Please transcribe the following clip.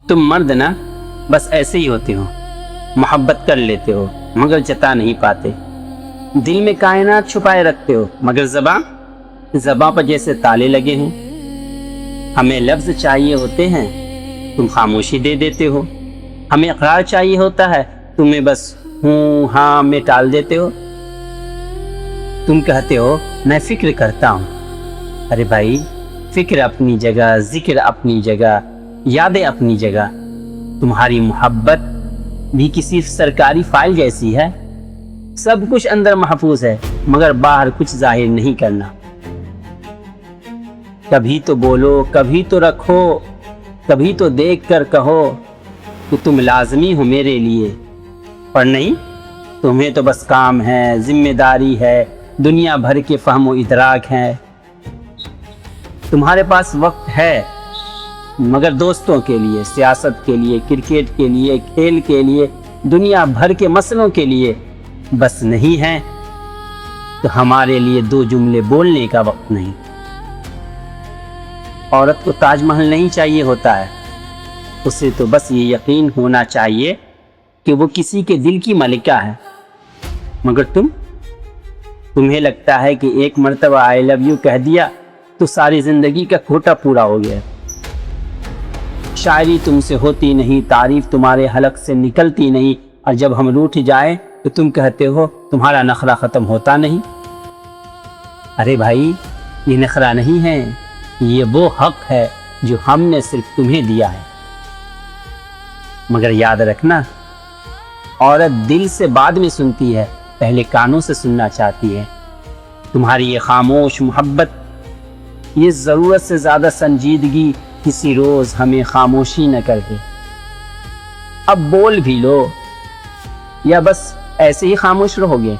تم مرد نا بس ایسے ہی ہوتے ہو، محبت کر لیتے ہو مگر جتا نہیں پاتے، دل میں کائنات چھپائے رکھتے ہو مگر زباں پر جیسے تالے لگے ہیں۔ ہمیں لفظ چاہیے ہوتے ہیں، تم خاموشی دے دیتے ہو، ہمیں اقرار چاہیے ہوتا ہے، تمہیں بس ہوں ہاں میں ٹال دیتے ہو۔ تم کہتے ہو میں فکر کرتا ہوں، ارے بھائی فکر اپنی جگہ، ذکر اپنی جگہ، یادیں اپنی جگہ، تمہاری محبت بھی کسی سرکاری فائل جیسی ہے، سب کچھ اندر محفوظ ہے مگر باہر کچھ ظاہر نہیں کرنا۔ کبھی تو بولو، کبھی تو رکھو، کبھی تو دیکھ کر کہو کہ تم لازمی ہو میرے لیے، پر نہیں، تمہیں تو بس کام ہے، ذمہ داری ہے، دنیا بھر کے فہم و ادراک ہے۔ تمہارے پاس وقت ہے مگر دوستوں کے لیے، سیاست کے لیے، کرکٹ کے لیے، کھیل کے لیے، دنیا بھر کے مسئلوں کے لیے بس نہیں ہے تو ہمارے لیے دو جملے بولنے کا وقت نہیں۔ عورت کو تاج محل نہیں چاہیے ہوتا ہے، اسے تو بس یہ یقین ہونا چاہیے کہ وہ کسی کے دل کی ملکہ ہے، مگر تمہیں لگتا ہے کہ ایک مرتبہ آئی لو یو کہہ دیا تو ساری زندگی کا کوٹا پورا ہو گیا۔ شاعری تم سے ہوتی نہیں، تعریف تمہارے حلق سے نکلتی نہیں، اور جب ہم روٹھ جائیں تو تم کہتے ہو تمہارا نخرہ ختم ہوتا نہیں۔ ارے بھائی یہ نخرہ نہیں ہے، یہ وہ حق ہے جو ہم نے صرف تمہیں دیا ہے۔ مگر یاد رکھنا، عورت دل سے بعد میں سنتی ہے، پہلے کانوں سے سننا چاہتی ہے۔ تمہاری یہ خاموش محبت، یہ ضرورت سے زیادہ سنجیدگی کسی روز ہمیں خاموشی نہ کر دے۔ اب بول بھی لو یا بس ایسے ہی خاموش رہو گے؟